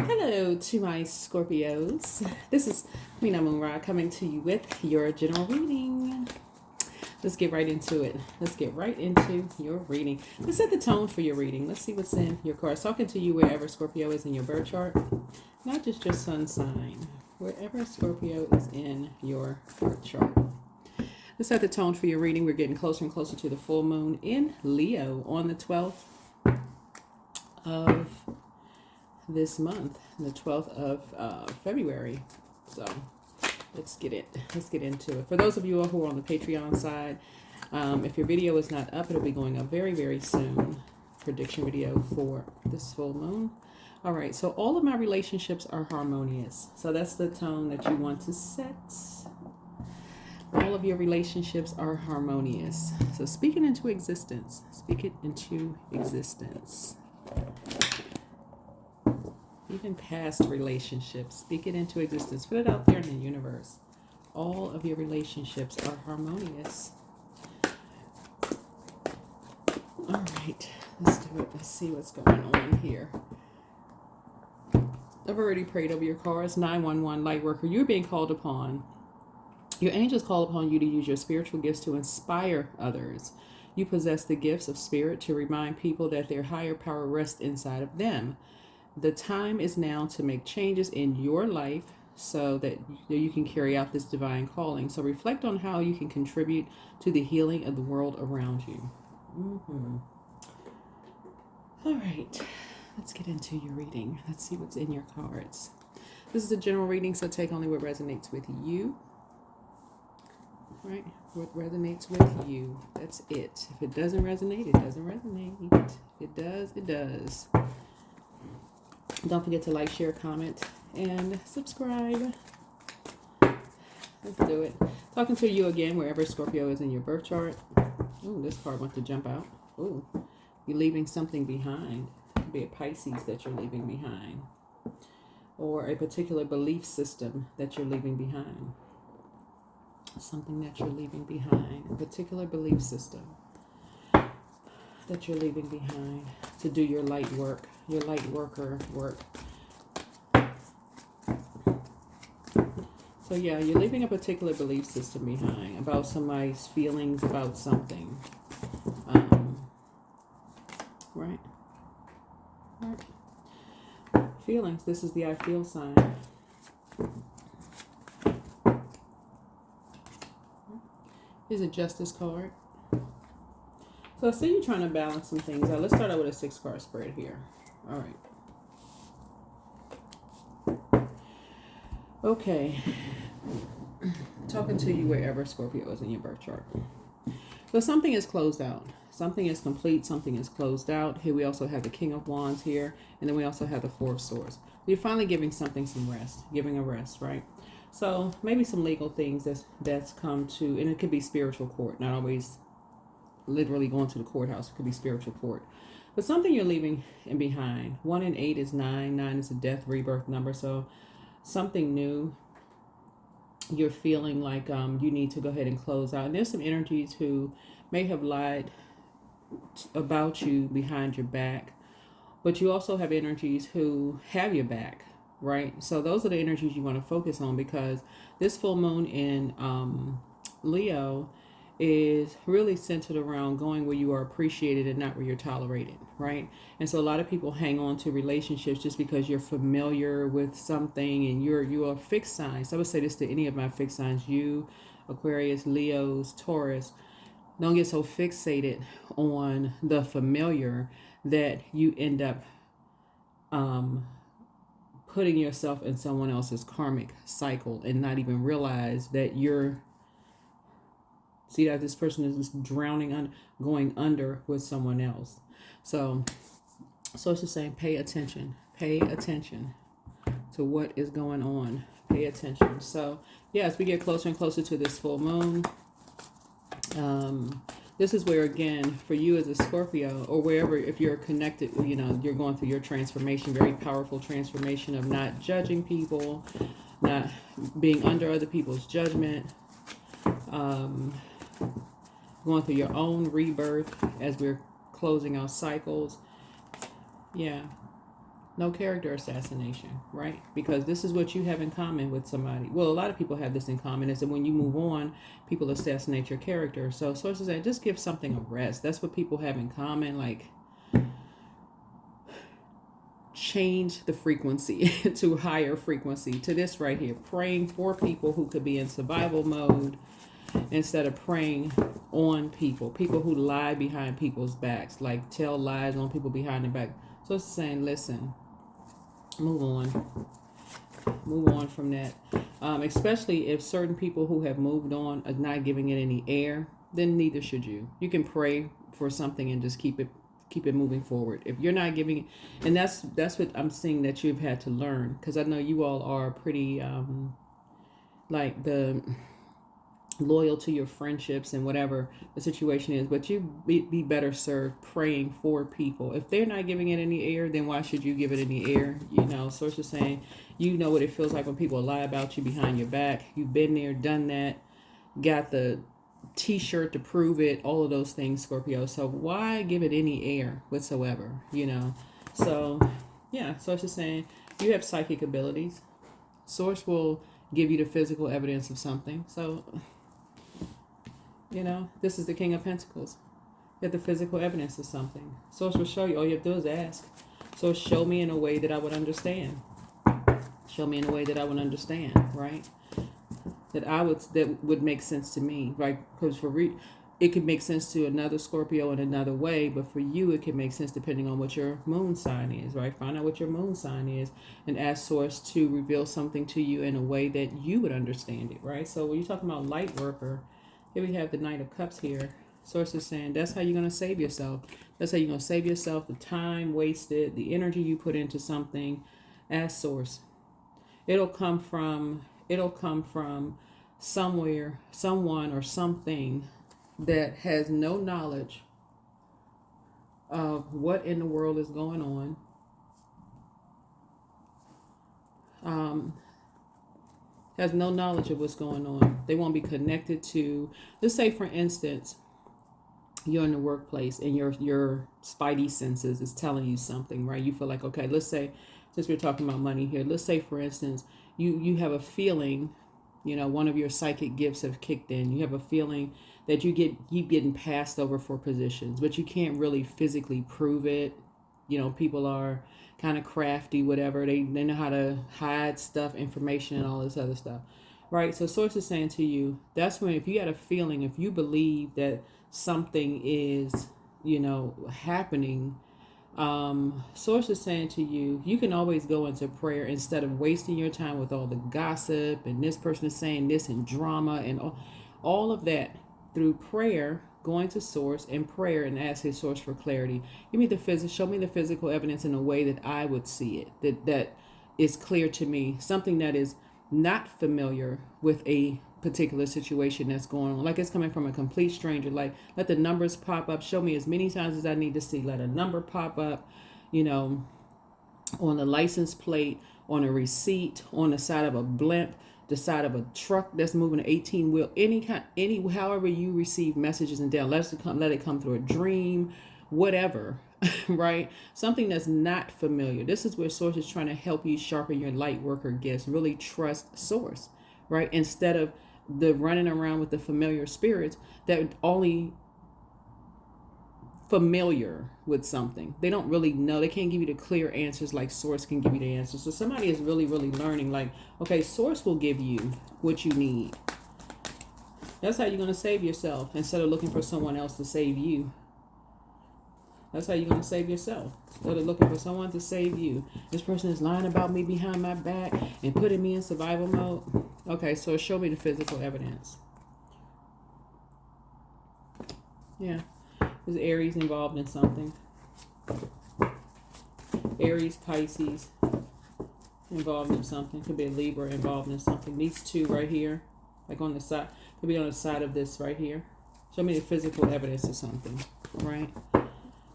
Hello to my Scorpios. This is me, Amun Ra, coming to you with your general reading. Let's get right into it. Let's get right into your reading. Let's set the tone for your reading. Let's see what's in your cards. Talking to you wherever Scorpio is in your birth chart. Not just your sun sign. Wherever Scorpio is in your birth chart. Let's set the tone for your reading. We're getting closer and closer to the full moon in Leo on the 12th of this month, the 12th of February. So let's get into it. For those of you who are on the Patreon side, if your video is not up, it'll be going up very, very soon. Prediction video for this full moon. All right, so all of my relationships are harmonious. So that's the tone that you want to set. All of your relationships are harmonious. So speak it into existence. Speak it into existence. Even past relationships, speak it into existence. Put it out there in the universe. All of your relationships are harmonious. All right, let's do it. Let's see what's going on here. I've already prayed over your cards. 911 Lightworker, you're being called upon. Your angels call upon you to use your spiritual gifts to inspire others. You possess the gifts of spirit to remind people that their higher power rests inside of them. The time is now to make changes in your life so that you can carry out this divine calling. So reflect on how you can contribute to the healing of the world around you. All right, let's get into your reading. Let's see what's in your cards. This is a general reading, so take only what resonates with you. All right, what resonates with you. That's it. If it doesn't resonate, it doesn't resonate. If it does, it does. Don't forget to like, share, comment, and subscribe. Let's do it. Talking to you again, wherever Scorpio is in your birth chart. Ooh, this card wants to jump out. Ooh, you're leaving something behind. It could be a Pisces that you're leaving behind. Or a particular belief system that you're leaving behind. Something that you're leaving behind. A particular belief system that you're leaving behind to do your light work, your light worker work. So yeah, you're leaving a particular belief system behind about somebody's feelings about something. Right? Feelings. This is the I feel sign. Here's a justice card. So I see you trying to balance some things out. Let's start out with a 6-card spread here. All right. Okay. Talking to you wherever Scorpio is in your birth chart. So something is closed out. Something is complete. Something is closed out. Here we also have the King of Wands here. And then we also have the 4 of Swords. You're finally giving something some rest. Giving a rest, right? So maybe some legal things that's come to, and it could be spiritual court, not always literally going to the courthouse. It could be spiritual court, but something you're leaving in behind. 1 and 8 is 9. 9 is a death rebirth number. So something new you're feeling like you need to go ahead and close out. And there's some energies who may have lied about you behind your back, but you also have energies who have your back, right? So those are the energies you want to focus on, because this full moon in Leo is really centered around going where you are appreciated and not where you're tolerated, right? And so a lot of people hang on to relationships just because you're familiar with something and you're a fixed sign. So I would say this to any of my fixed signs, you, Aquarius, Leos, Taurus. Don't get so fixated on the familiar that you end up putting yourself in someone else's karmic cycle and not even realize that see that this person is just drowning, going under with someone else. So it's the same. Pay attention. Pay attention to what is going on. Pay attention. So yeah, as we get closer and closer to this full moon, this is where, again, for you as a Scorpio, or wherever, if you're connected, you're going through your transformation, very powerful transformation of not judging people, not being under other people's judgment, going through your own rebirth as we're closing our cycles. Yeah. No character assassination, right? Because this is what you have in common with somebody. Well, a lot of people have this in common, is that when you move on, people assassinate your character. So sources say just give something a rest. That's what people have in common. Like, change the frequency to higher frequency, to this right here, praying for people who could be in survival mode instead of praying on people who lie behind people's backs, like tell lies on people behind their back. So it's saying, listen, move on from that. Especially if certain people who have moved on are not giving it any air, then neither should you. You can pray for something and just keep it moving forward. If you're not giving it, and that's what I'm seeing that you've had to learn, because I know you all are pretty like the loyal to your friendships and whatever the situation is, but you be better served praying for people. If they're not giving it any air, then why should you give it any air? You know, source is saying, you know what it feels like when people lie about you behind your back. You've been there, done that, got the t-shirt to prove it, all of those things, Scorpio. So why give it any air whatsoever, you know? So yeah, so it's just saying you have psychic abilities. Source will give you the physical evidence of something. So, you know, this is the King of Pentacles. You have the physical evidence of something. Source will show you. All you have to do is ask. So show me in a way that I would understand. Show me in a way that I would understand, right? That would make sense to me, right? Because it could make sense to another Scorpio in another way, but for you it can make sense depending on what your moon sign is, right? Find out what your moon sign is and ask source to reveal something to you in a way that you would understand it, right? So when you're talking about light worker, here we have the Knight of Cups here. Source is saying that's how you're going to save yourself. That's how you're going to save yourself the time wasted, the energy you put into something. Ask source. It'll come from somewhere, someone or something that has no knowledge of what in the world is going on. Has no knowledge of what's going on. They won't be connected to, let's say for instance, you're in the workplace and your spidey senses is telling you something, right? You feel like, okay, let's say, since we're talking about money here, let's say for instance, you have a feeling, you know, one of your psychic gifts have kicked in. You have a feeling that you keep getting passed over for positions, but you can't really physically prove it. You know, people are kind of crafty, whatever. They know how to hide stuff, information, and all this other stuff, right? So source is saying to you, that's when, if you had a feeling, if you believe that something is, you know, happening, source is saying to you, you can always go into prayer instead of wasting your time with all the gossip and this person is saying this and drama and all of that. Through prayer, going to source and prayer and asking source for clarity. Show me the physical evidence in a way that I would see it, that is clear to me, something that is not familiar with a particular situation that's going on, like it's coming from a complete stranger. Like, let the numbers pop up, show me as many times as I need to see. Let a number pop up, you know, on a license plate, on a receipt, on the side of a blimp, the side of a truck that's moving an 18-wheel, however you receive messages and down, let it come through a dream, whatever, right? Something that's not familiar. This is where source is trying to help you sharpen your light worker gifts. Really trust source, right? Instead of the running around with the familiar spirits that only familiar with something. They don't really know. They can't give you the clear answers like source can give you the answers. So somebody is really, really learning, like, okay, source will give you what you need. That's how you're going to save yourself instead of looking for someone else to save you. That's how you're going to save yourself. Instead of looking for someone to save you. This person is lying about me behind my back and putting me in survival mode. Okay, so show me the physical evidence. Yeah. Is Aries involved in something? Aries, Pisces involved in something. Could be a Libra involved in something. These two right here, like on the side, could be on the side of this right here. Show me the physical evidence of something, right?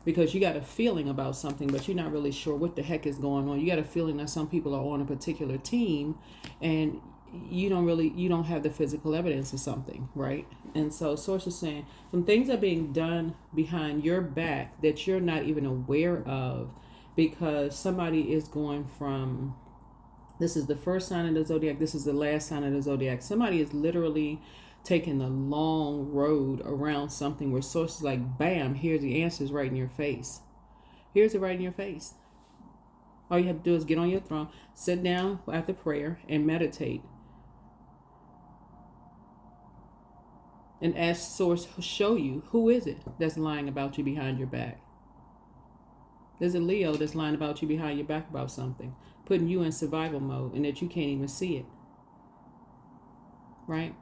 Because you got a feeling about something, but you're not really sure what the heck is going on. You got a feeling that some people are on a particular team and you don't have the physical evidence of something, right? And so source is saying some things are being done behind your back that you're not even aware of, because somebody is going from, this is the first sign of the zodiac, this is the last sign of the zodiac. Somebody is literally taking the long road around something where source is like, bam, here's the answers right in your face. Here's it right in your face. All you have to do is get on your throne, sit down after prayer, and meditate. And ask source, show you, who is it that's lying about you behind your back? There's a Leo that's lying about you behind your back about something, putting you in survival mode, and that you can't even see it. Right?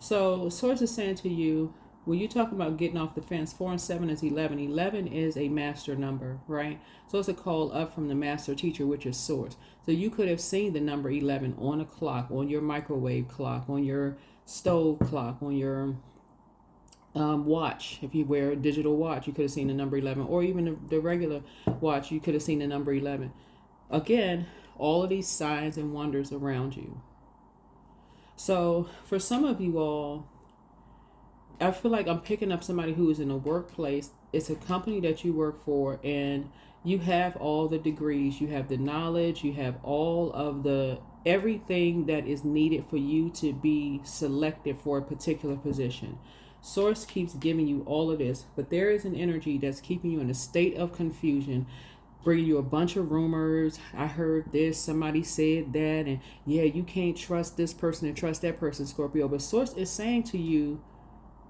So source is saying to you, when you talk about getting off the fence, 4 and 7 is 11. 11 is a master number, right? So it's a call up from the master teacher, which is source. So you could have seen the number 11 on a clock, on your microwave clock, on your stove clock, on your watch. If you wear a digital watch, you could have seen the number 11, or even the regular watch, you could have seen the number 11. Again, all of these signs and wonders around you. So for some of you all, I feel like I'm picking up somebody who is in a workplace. It's a company that you work for, and you have all the degrees, you have the knowledge, you have all of the everything that is needed for you to be selected for a particular position. Source keeps giving you all of this, but there is an energy that's keeping you in a state of confusion, bringing you a bunch of rumors. I heard this, somebody said that, and yeah, you can't trust this person and trust that person, Scorpio. But source is saying to you,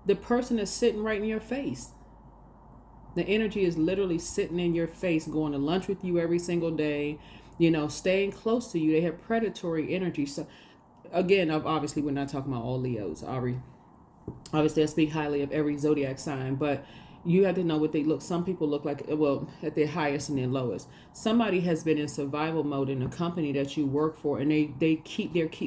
the person is sitting right in your face. The energy is literally sitting in your face, going to lunch with you every single day, staying close to you. They have predatory energy. So again, obviously we're not talking about all Leos, Ari. Obviously I speak highly of every zodiac sign, but you have to know what they look. Some people look like, well, at their highest and their lowest. Somebody has been in survival mode in a company that you work for, and they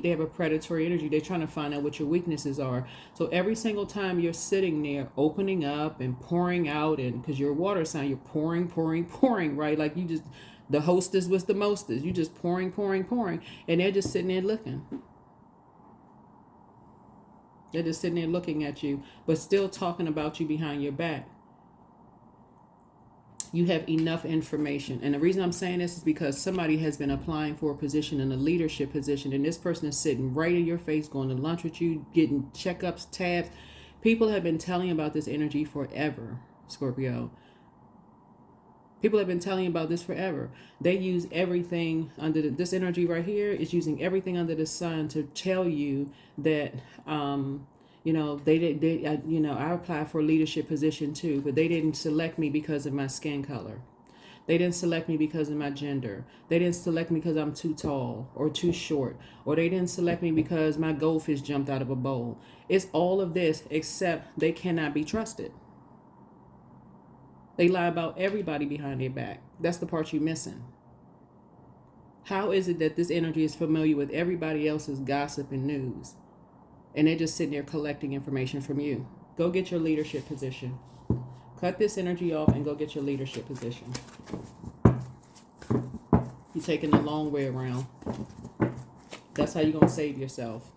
have a predatory energy. They're trying to find out what your weaknesses are. So every single time you're sitting there opening up and pouring out, and because you're a water sign, you're pouring, right? Like you just, the hostess was the mostest. You just pouring, and they're just sitting there looking. They're just sitting there looking at you, but still talking about you behind your back. You have enough information. And the reason I'm saying this is because somebody has been applying for a position, in a leadership position, and this person is sitting right in your face, going to lunch with you, getting checkups, tabs. People have been telling you about this energy forever, Scorpio. People have been telling you about this forever. They use everything under this energy right here is using everything under the sun to tell you that, I applied for a leadership position too, but they didn't select me because of my skin color. They didn't select me because of my gender. They didn't select me because I'm too tall or too short, or they didn't select me because my goldfish jumped out of a bowl. It's all of this, except they cannot be trusted. They lie about everybody behind their back. That's the part you're missing. How is it that this energy is familiar with everybody else's gossip and news, and they're just sitting there collecting information from you? Go get your leadership position. Cut this energy off and go get your leadership position. You're taking the long way around. That's how you're going to save yourself.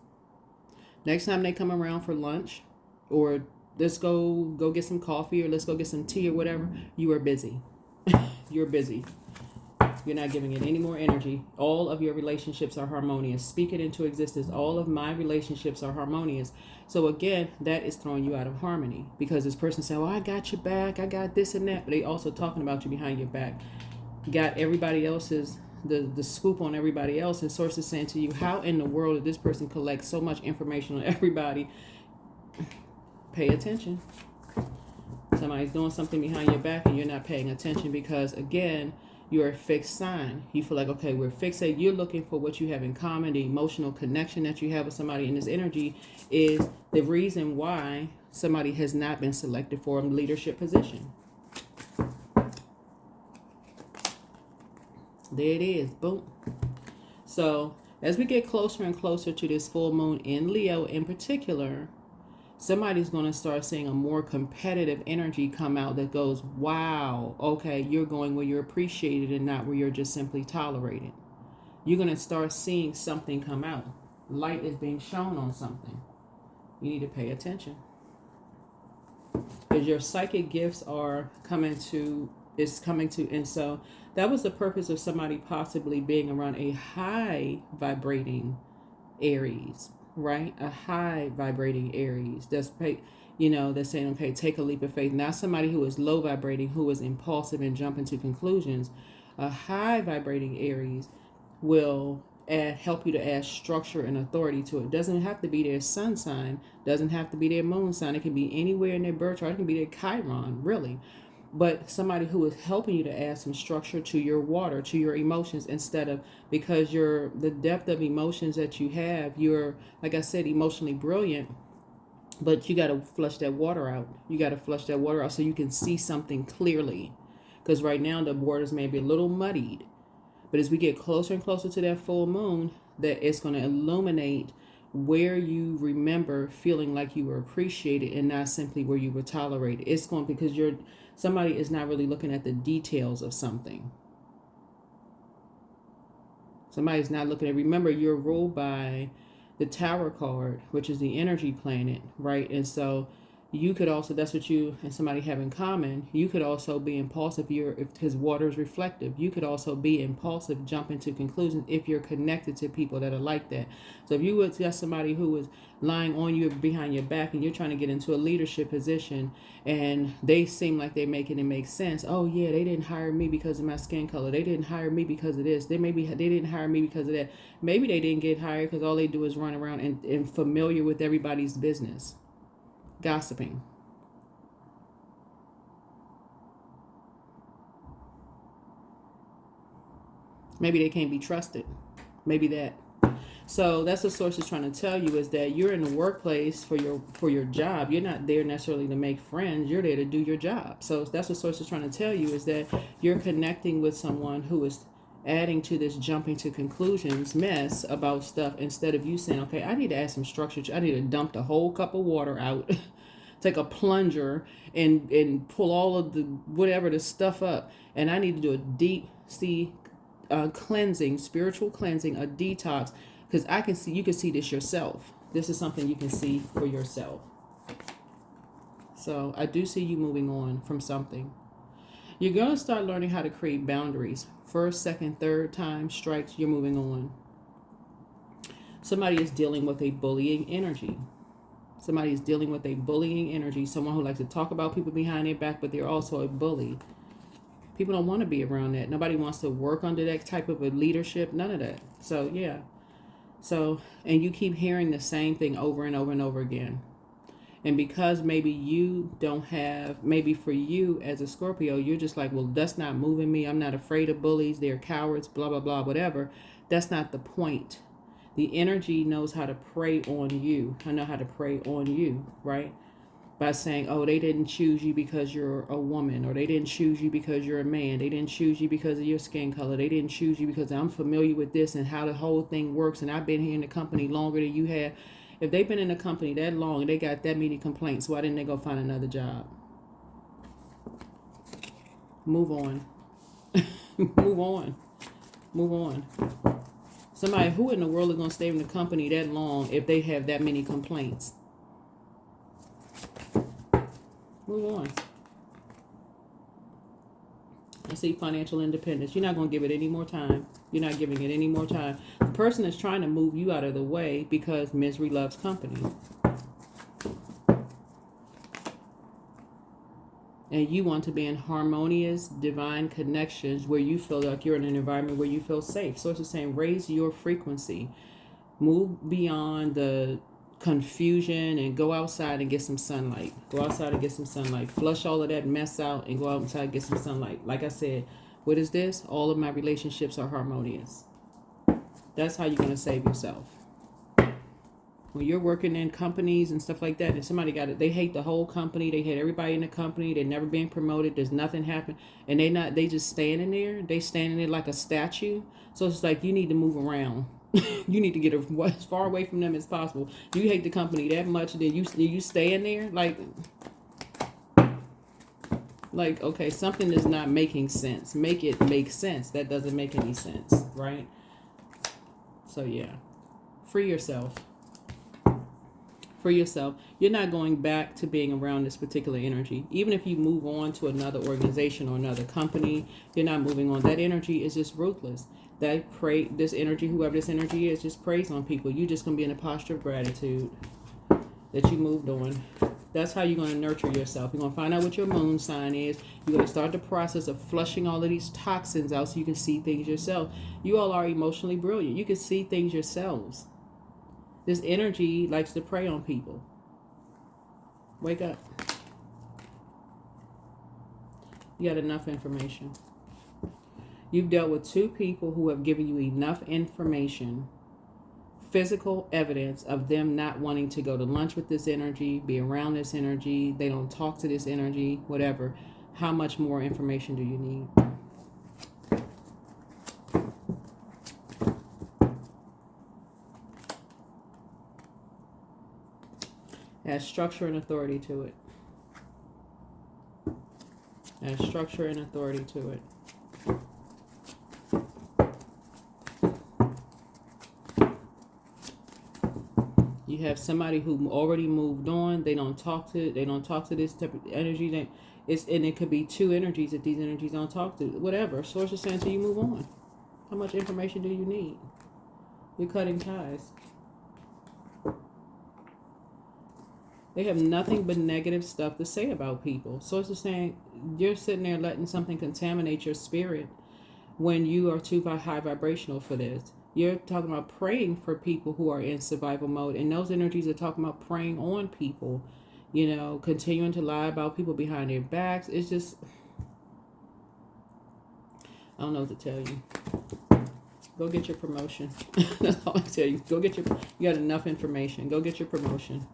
Next time they come around for lunch, or let's go get some coffee, or let's go get some tea or whatever, you are busy. You're busy. You're not giving it any more energy. All of your relationships are harmonious. Speak it into existence. All of my relationships are harmonious. So again, that is throwing you out of harmony, because this person said, well, I got your back, I got this and that, but they also talking about you behind your back. Got everybody else's, the scoop on everybody else, and sources saying to you, how in the world did this person collect so much information on everybody? Pay attention. Somebody's doing something behind your back and you're not paying attention, because again, you're a fixed sign. You feel like, okay, we're fixated. You're looking for what you have in common, the emotional connection that you have with somebody, and this energy is the reason why somebody has not been selected for a leadership position. There it is. Boom. So as we get closer and closer to this full moon in Leo in particular, somebody's going to start seeing a more competitive energy come out that goes, wow, okay, you're going where you're appreciated and not where you're just simply tolerated. You're going to start seeing something come out. Light is being shown on something. You need to pay attention. Because your psychic gifts are coming to, and so That was the purpose of somebody possibly being around a high vibrating Aries, right? A high vibrating Aries. That's, that's saying, okay, take a leap of faith. Not somebody who is low vibrating, who is impulsive and jumping to conclusions. A high vibrating Aries will help you to add structure and authority to it. Doesn't have to be their sun sign, doesn't have to be their moon sign. It can be anywhere in their birth chart. It can be their Chiron, really. But somebody who is helping you to add some structure to your water, to your emotions, instead of, because the depth of emotions that you have, you're, like I said, emotionally brilliant, but you got to flush that water out. You got to flush that water out so you can see something clearly. Because right now the waters may be a little muddied. But as we get closer and closer to that full moon, that it's going to illuminate where you remember feeling like you were appreciated and not simply where you were tolerated. It's going, because somebody is not really looking at the details of something. Somebody's not looking at, remember, you're ruled by the Tower card, which is the energy planet, right? And so you could also, that's what you and somebody have in common. You could also be impulsive because water is reflective. You could also be impulsive, jump into conclusions if you're connected to people that are like that. So if you would get somebody who is lying on you behind your back and you're trying to get into a leadership position and they seem like they're making it make sense. Oh yeah, they didn't hire me because of my skin color. They didn't hire me because of this. They didn't hire me because of that. Maybe they didn't get hired because all they do is run around and familiar with everybody's business. Gossiping. Maybe they can't be trusted. Maybe that. So that's what source is trying to tell you, is that you're in the workplace for your job. You're not there necessarily to make friends. You're there to do your job. So that's what source is trying to tell you, is that you're connecting with someone who is adding to this jumping to conclusions mess about stuff, instead of you saying, okay, I need to add some structure. I need to dump the whole cup of water out. Take a plunger and pull all of the whatever the stuff up, and I need to do a deep sea cleansing, spiritual cleansing, a detox, because you can see this yourself. This is something you can see for yourself. So I do see you moving on from something. You're going to start learning how to create boundaries. First, second, third time strikes, you're moving on. Somebody is dealing with a bullying energy. Somebody is dealing with a bullying energy. Someone who likes to talk about people behind their back, but they're also a bully. People don't want to be around that. Nobody wants to work under that type of a leadership. None of that. So, yeah. So, and you keep hearing the same thing over and over and over again. And because maybe you don't have, maybe for you as a Scorpio, you're just like, well, that's not moving me. I'm not afraid of bullies. They're cowards, blah, blah, blah, whatever. That's not the point. The energy knows how to prey on you. I know how to prey on you, right? By saying, oh, they didn't choose you because you're a woman, or they didn't choose you because you're a man. They didn't choose you because of your skin color. They didn't choose you because I'm familiar with this and how the whole thing works, and I've been here in the company longer than you have. If they've been in the company that long and they got that many complaints, why didn't they go find another job? Move on. Move on. Move on. Somebody, who in the world is going to stay in the company that long if they have that many complaints? Move on. I see financial independence. You're not going to give it any more time. You're not giving it any more time. The person is trying to move you out of the way because misery loves company. And you want to be in harmonious, divine connections where you feel like you're in an environment where you feel safe. So it's saying, raise your frequency. Move beyond the confusion and go outside and get some sunlight. Go outside and get some sunlight. Flush all of that mess out and go outside and get some sunlight. Like I said, what is this? All of my relationships are harmonious. That's how you're going to save yourself. When you're working in companies and stuff like that, and somebody they hate the whole company, they hate everybody in the company, they're never being promoted, there's nothing happening, and they just standing there, they standing there like a statue. So it's like, you need to move around. You need to get as far away from them as possible. You hate the company that much, then you stay in there like, okay, something is not making sense. Make it make sense. That doesn't make any sense, right? So yeah, free yourself. for yourself. You're not going back to being around this particular energy. Even if you move on to another organization or another company, you're not moving on. That energy is just ruthless. This energy, whoever this energy is, just preys on people. You're just going to be in a posture of gratitude that you moved on. That's how you're going to nurture yourself. You're going to find out what your moon sign is. You're going to start the process of flushing all of these toxins out so you can see things yourself. You all are emotionally brilliant. You can see things yourselves. This energy likes to prey on people. Wake up. You got enough information. You've dealt with 2 people who have given you enough information, physical evidence of them not wanting to go to lunch with this energy, be around this energy, they don't talk to this energy, whatever. How much more information do you need? Add structure and authority to it. Add structure and authority to it. You have somebody who already moved on. They don't talk to this type of energy. And it could be 2 energies that these energies don't talk to. Whatever. Source is saying so you move on. How much information do you need? You're cutting ties. They have nothing but negative stuff to say about people. Source is saying you're sitting there letting something contaminate your spirit when you are too high vibrational for this. You're talking about praying for people who are in survival mode. And those energies are talking about preying on people. You know, continuing to lie about people behind their backs. It's just, I don't know what to tell you. Go get your promotion. That's all I tell you. You got enough information. Go get your promotion.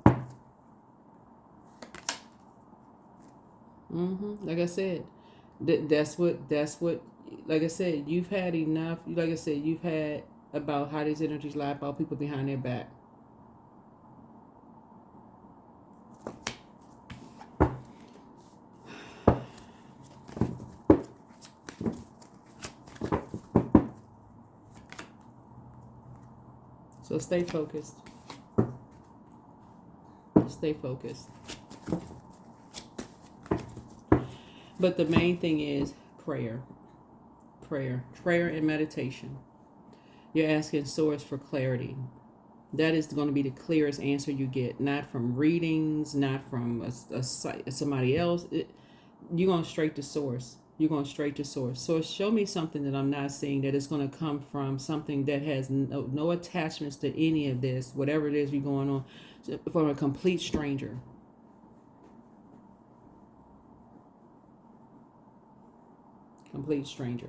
Like I said, that's what, like I said, you've had enough. Like I said, you've had about how these energies lie about people behind their back. So stay focused. Stay focused. But the main thing is prayer. Prayer and meditation. You're asking Source for clarity. That is going to be the clearest answer you get. Not from readings, not from somebody else. You're going straight to Source. You're going straight to Source. Source, show me something that I'm not seeing that is going to come from something that has no attachments to any of this, whatever it is you're going on, from a complete stranger. Complete stranger.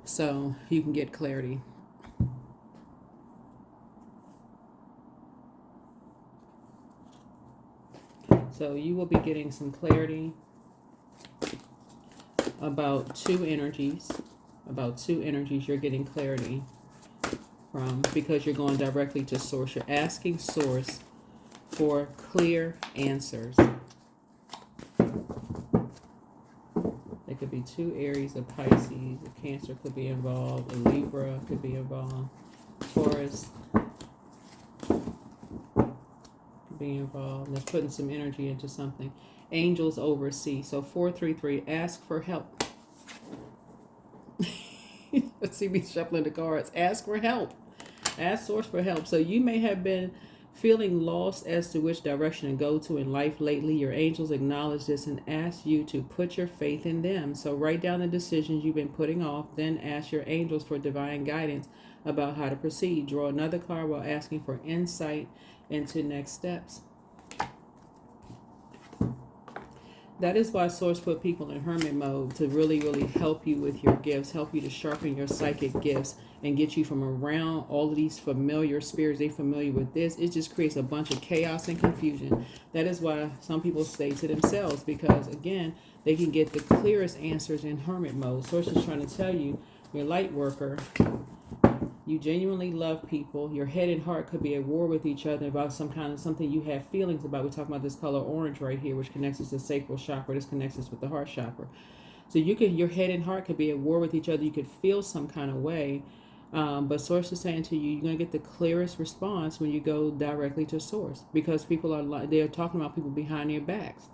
So you can get clarity. So you will be getting some clarity about 2 energies. About 2 energies you're getting clarity from, because you're going directly to Source. You're asking Source for clear answers. There could be 2 Aries, a Pisces, a Cancer could be involved, a Libra could be involved, Taurus could be involved. That's putting some energy into something. Angels oversee. So 433, ask for help. Let's see me shuffling the cards. Ask for help. Ask Source for help. So you may have been feeling lost as to which direction to go to in life lately. Your angels acknowledge this and ask you to put your faith in them. So write down the decisions you've been putting off, then ask your angels for divine guidance about how to proceed. Draw another card while asking for insight into next steps. That is why Source put people in hermit mode, to really, really help you with your gifts, help you to sharpen your psychic gifts and get you from around all of these familiar spirits. They're familiar with this. It just creates a bunch of chaos and confusion. That is why some people stay to themselves, because, again, they can get the clearest answers in hermit mode. Source is trying to tell you, you're a light worker. You genuinely love people. Your head and heart could be at war with each other about something you have feelings about. We're talking about this color orange right here, which connects us to the sacral chakra. This connects us with the heart chakra. So your head and heart could be at war with each other. You could feel some kind of way But source is saying to you, you're going to get the clearest response when you go directly to source, because people are like, they're talking about people behind their backs.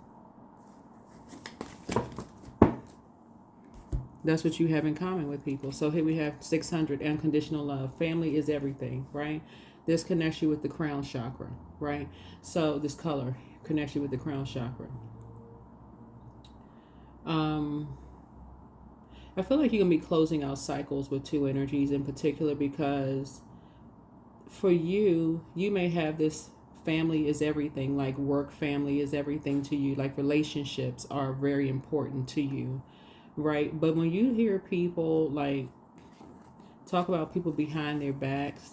That's what you have in common with people. So here we have 600, unconditional love. Family is everything, right? This connects you with the crown chakra, right? So this color connects you with the crown chakra. I feel like you're going to be closing out cycles with two energies in particular, because for you, you may have this family is everything, like work family is everything to you, like relationships are very important to you, right? But when you hear people like talk about people behind their backs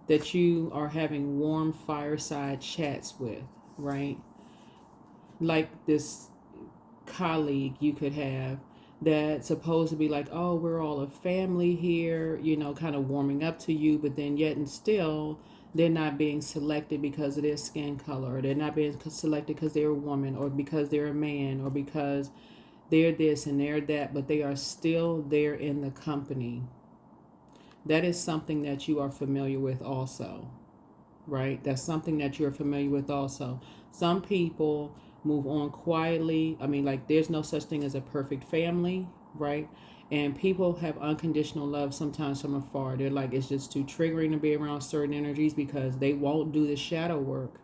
that you are having warm fireside chats with, right? Like this colleague you could have that's supposed to be like, oh, we're all a family here, you know, kind of warming up to you, but then yet and still they're not being selected because of their skin color, or they're not being selected because they're a woman, or because they're a man, or because they're this and they're that, but they are still there in the company. That is something that you are familiar with also, right? That's something that you're familiar with also. Some people move on quietly. I mean, like, there's no such thing as a perfect family, right? And people have unconditional love sometimes from afar. They're like, it's just too triggering to be around certain energies because they won't do the shadow work.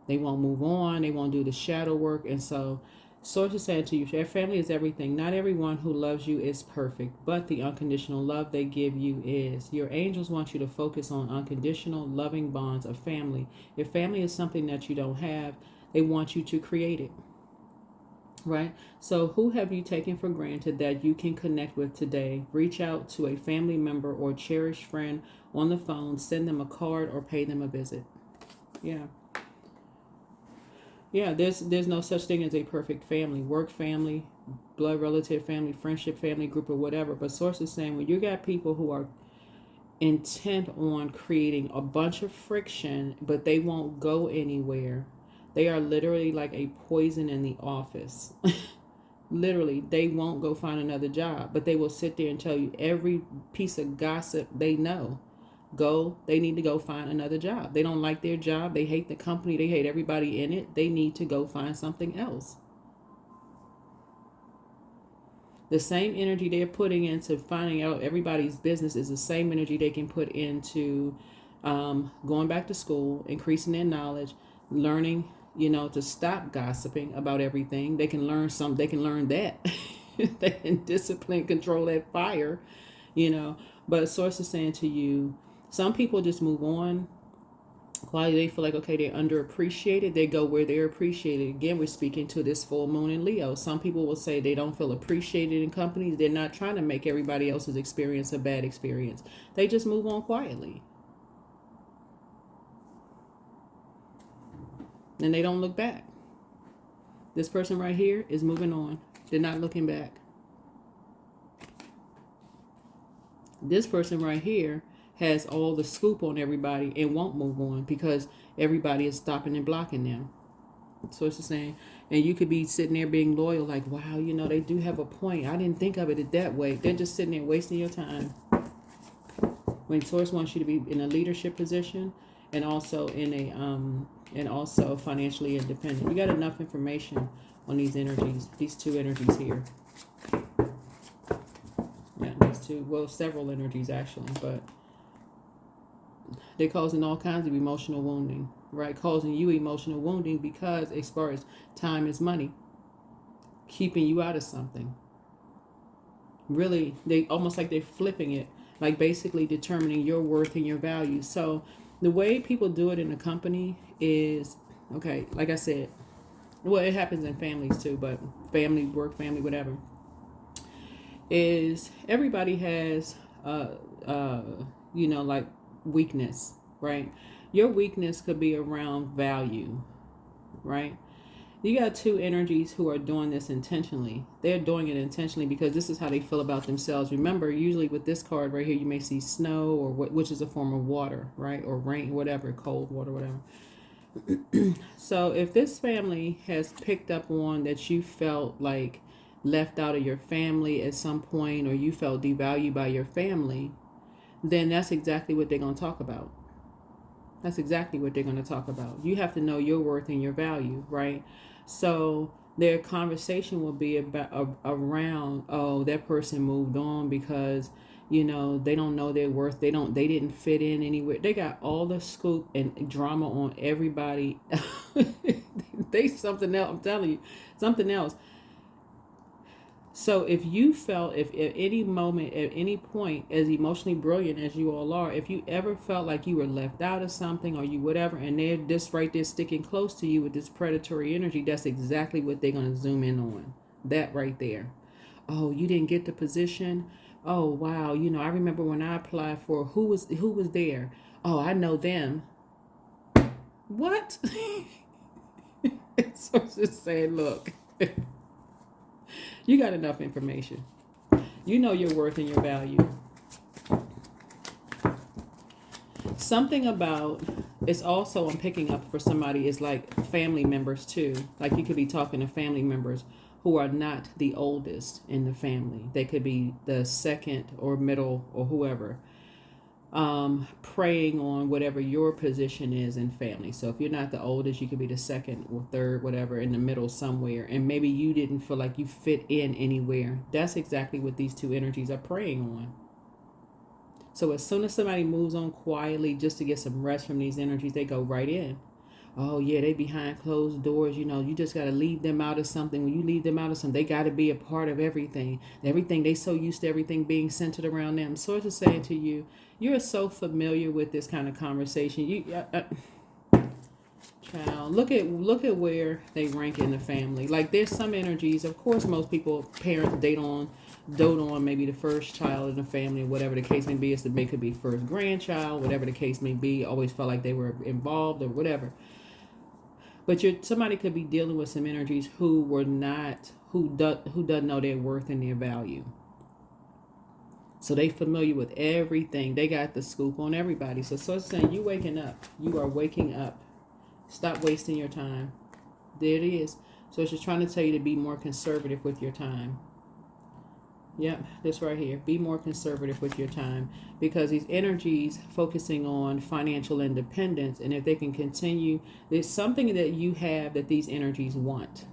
They won't move on. They won't do the shadow work. And so Source is saying to you, their family is everything. Not everyone who loves you is perfect, but the unconditional love they give you is. Your angels want you to focus on unconditional, loving bonds of family. If family is something that you don't have, they want you to create it, right? So who have you taken for granted that you can connect with today? Reach out to a family member or cherished friend on the phone. Send them a card or pay them a visit. Yeah. Yeah, there's no such thing as a perfect family, work family, blood relative family, friendship family, group, or whatever. But Source is saying when you got people who are intent on creating a bunch of friction, but they won't go anywhere. They are literally like a poison in the office. Literally, they won't go find another job, but they will sit there and tell you every piece of gossip they know. They need to go find another job. They don't like their job. They hate the company. They hate everybody in it. They need to go find something else. The same energy they're putting into finding out everybody's business is the same energy they can put into going back to school, increasing their knowledge, learning, to stop gossiping about everything. They can learn they can learn that. They can discipline, control that fire, But Source is saying to you, some people just move on. Quietly, they feel like, okay, they're underappreciated. They go where they're appreciated. Again, we're speaking to this full moon in Leo. Some people will say they don't feel appreciated in companies. They're not trying to make everybody else's experience a bad experience. They just move on quietly. And they don't look back. This person right here is moving on. They're not looking back. This person right here has all the scoop on everybody and won't move on because everybody is stopping and blocking them. So it's the same. And you could be sitting there being loyal, like, wow, they do have a point. I didn't think of it that way. They're just sitting there wasting your time. When Source wants you to be in a leadership position and also and also financially independent. You got enough information on these energies, these two energies here. Yeah, these two, well, several energies actually, but they're causing all kinds of emotional wounding, right? Causing you emotional wounding because as far as time is money, keeping you out of something. Really, they almost like they're flipping it, like basically determining your worth and your value. So the way people do it in a company is, okay, like I said, well, it happens in families too, but family, work, family, whatever, is everybody has, like weakness, right? Your weakness could be around value, right? You got two energies who are doing this intentionally. They're doing it intentionally because this is how they feel about themselves. Remember, usually with this card right here, you may see snow or which is a form of water, right? Or rain, whatever, cold water, whatever. So if this family has picked up on that you felt like left out of your family at some point, or you felt devalued by your family, then that's exactly what they're going to talk about. That's exactly what they're going to talk about. You have to know your worth and your value, right? So their conversation will be about around, oh, that person moved on because, you know, they don't know their worth. They didn't fit in anywhere. They got all the scoop and drama on everybody. They something else. I'm telling you, something else. So if you felt, if at any moment, at any point, as emotionally brilliant as you all are, if you ever felt like you were left out of something or you whatever, and they're just right there sticking close to you with this predatory energy, that's exactly what they're going to zoom in on. That right there. Oh, you didn't get the position? Oh, wow. You know, I remember when I applied for who was there? Oh, I know them. What? So it's just saying, look. You got enough information. You know your worth and your value. Something about, it's also, I'm picking up for somebody, is like family members too. Like you could be talking to family members who are not the oldest in the family. They could be the second or middle or whoever. Preying on whatever your position is in family. So if you're not the oldest, you could be the second or third, whatever, in the middle somewhere. And maybe you didn't feel like you fit in anywhere. That's exactly what these two energies are preying on. So as soon as somebody moves on quietly just to get some rest from these energies, they go right in. Oh yeah, they behind closed doors. You know, you just got to leave them out of something. When you leave them out of something, they got to be a part of everything. Everything, they so used to everything being centered around them. So to say to you, you're so familiar with this kind of conversation. Child, look at where they rank in the family. Like there's some energies. Of course, most people, parents dote on maybe the first child in the family, whatever the case may be. It could be first grandchild, whatever the case may be. Always felt like they were involved or whatever. But somebody could be dealing with some energies who doesn't know their worth and their value. So they familiar with everything. They got the scoop on everybody. So it's saying you waking up. You are waking up. Stop wasting your time. There it is. So it's just trying to tell you to be more conservative with your time. Yep, this right here. Be more conservative with your time, because these energies focusing on financial independence, and if they can continue, there's something that you have that these energies want.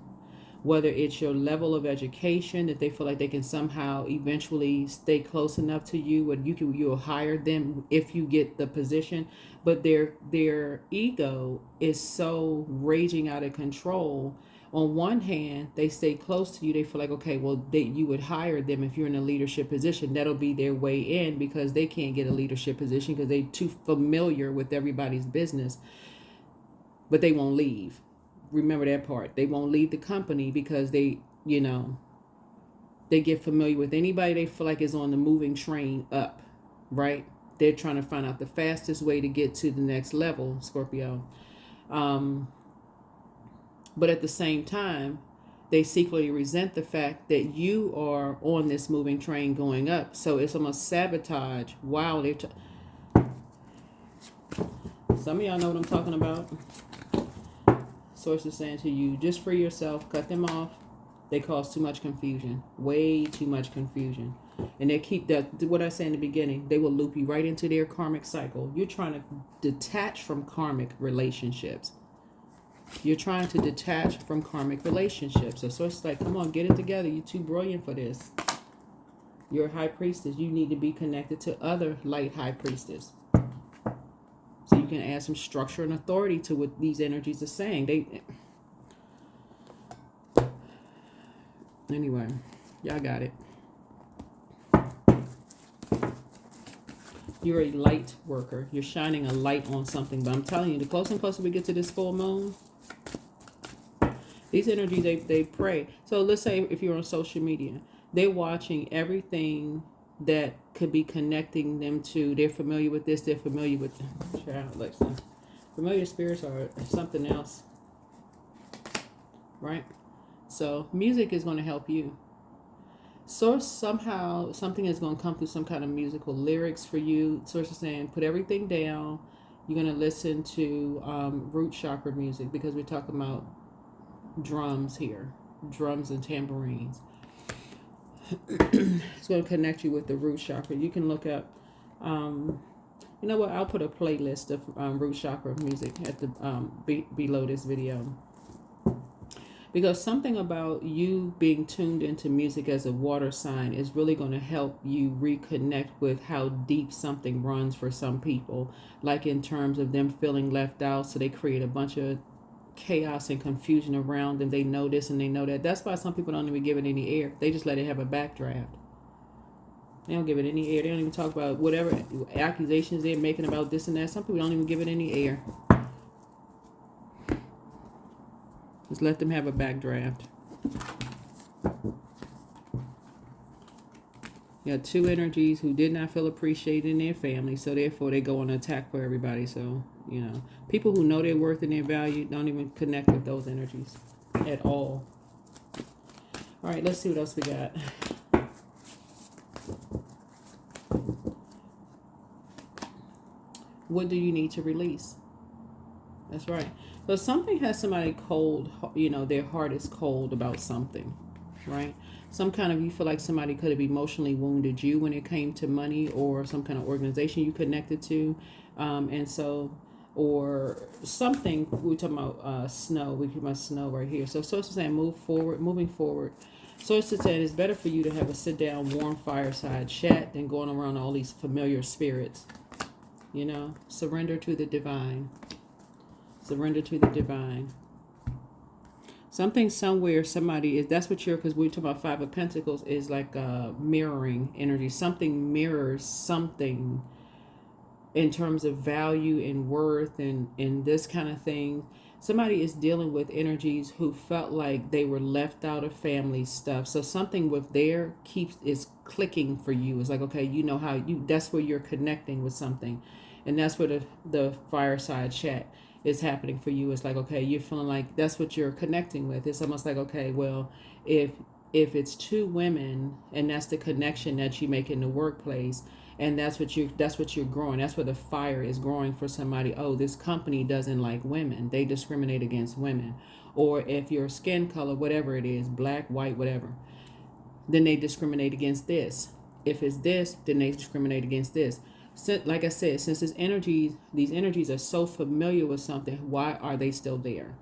Whether it's your level of education, that they feel like they can somehow eventually stay close enough to you, and you'll hire them if you get the position. But their ego is so raging out of control. On one hand, they stay close to you. They feel like, okay, well, you would hire them if you're in a leadership position. That'll be their way in, because they can't get a leadership position because they're too familiar with everybody's business. But they won't leave. Remember that part. They won't leave the company because they get familiar with anybody they feel like is on the moving train up, right? They're trying to find out the fastest way to get to the next level, Scorpio. But at the same time, they secretly resent the fact that you are on this moving train going up. So it's almost sabotage. Wow. Some of y'all know what I'm talking about. Source is saying to you, just free yourself, cut them off. They cause too much confusion, way too much confusion. And they keep what I said in the beginning, they will loop you right into their karmic cycle. You're trying to detach from karmic relationships. You're trying to detach from karmic relationships. So it's like, come on, get it together. You're too brilliant for this. You're a high priestess. You need to be connected to other light high priestess. So you can add some structure and authority to what these energies are saying. Anyway, y'all got it. You're a light worker. You're shining a light on something. But I'm telling you, the closer and closer we get to this full moon, these energies, they pray. So let's say if you're on social media, they're watching everything that could be connecting them to. They're familiar with this. They're familiar with familiar spirits or something else, right? So music is going to help you. So somehow something is going to come through, some kind of musical lyrics for you. Source is saying, put everything down. You're going to listen to root chakra music, because we're talking about drums here, drums and tambourines. It's going to connect you with the root chakra. You can look up, you know what? I'll put a playlist of root chakra music at the below this video. Because something about you being tuned into music as a water sign is really going to help you reconnect with how deep something runs for some people. Like in terms of them feeling left out, so they create a bunch of chaos and confusion around them. They know this and they know that. That's why some people don't even give it any air. They just let it have a backdraft. They don't give it any air. They don't even talk about whatever accusations they're making about this and that. Some people don't even give it any air. Just let them have a backdraft. You got two energies who did not feel appreciated in their family, so therefore they go on an attack for everybody. So, you know, people who know their worth and their value don't even connect with those energies at all. All right, let's see what else we got. What do you need to release? That's right. So something has somebody cold, you know, their heart is cold about something, right? Some kind of, you feel like somebody could have emotionally wounded you when it came to money or some kind of organization you connected to. And so, or something, we're talking about snow, we keep my snow right here. So source is saying moving forward. Source is saying it's better for you to have a sit down, warm fireside chat than going around all these familiar spirits. You know, surrender to the divine. Surrender to the divine. Something somewhere, somebody is, that's what you're, because we're talking about Five of Pentacles, is like mirroring energy. Something mirrors something in terms of value and worth and this kind of thing. Somebody is dealing with energies who felt like they were left out of family stuff. So something with their is clicking for you. It's like, okay, you know how that's where you're connecting with something. And that's where the fireside chat is happening for you. It's like, okay, you're feeling like that's what you're connecting with. It's almost like, okay, well, if it's two women and that's the connection that you make in the workplace, and that's what you're growing, that's where the fire is growing for somebody. Oh, this company doesn't like women, they discriminate against women. Or if your skin color, whatever it is, black, white, whatever, then they discriminate against this. If it's this, then they discriminate against this. So, like I said, since these energies are so familiar with something, why are they still there?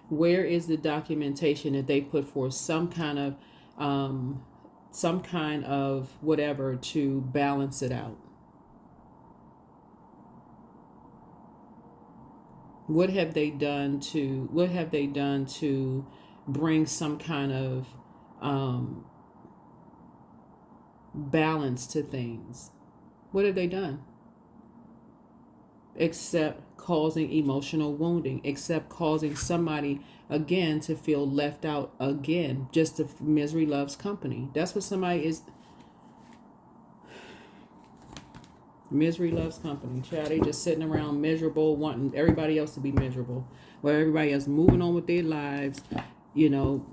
Where is the documentation that they put forth some kind of whatever to balance it out? What have they done to bring some kind of balance to things? What have they done? Except causing emotional wounding, except causing somebody again to feel left out again. Just the misery loves company. That's what somebody is. Misery loves company. Child, they just sitting around miserable, wanting everybody else to be miserable, where everybody else moving on with their lives, you know,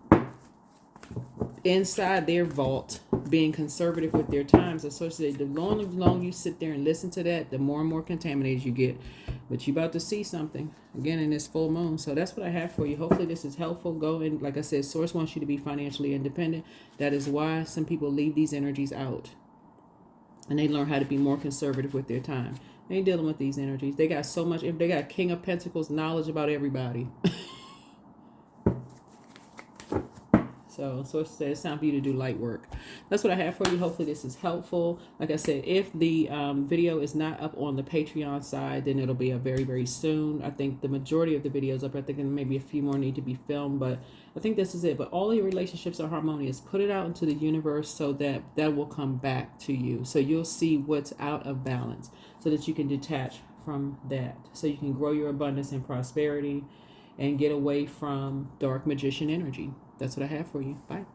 inside their vault, being conservative with their times. Associated, the longer you sit there and listen to that, the more and more contaminated you get. But you about to see something again in this full moon. So that's what I have for you. Hopefully this is helpful. Go and, like I said, Source wants you to be financially independent. That is why some people leave these energies out, and they learn how to be more conservative with their time. They ain't dealing with these energies. They got so much. If they got King of Pentacles knowledge about everybody. So it says it's time for you to do light work. That's what I have for you. Hopefully this is helpful. Like I said, if the video is not up on the Patreon side, then it'll be up very, very soon. I think the majority of the videos up. I think maybe a few more need to be filmed, but I think this is it. But all your relationships are harmonious. Put it out into the universe so that will come back to you. So you'll see what's out of balance so that you can detach from that. So you can grow your abundance and prosperity and get away from dark magician energy. That's what I have for you. Bye.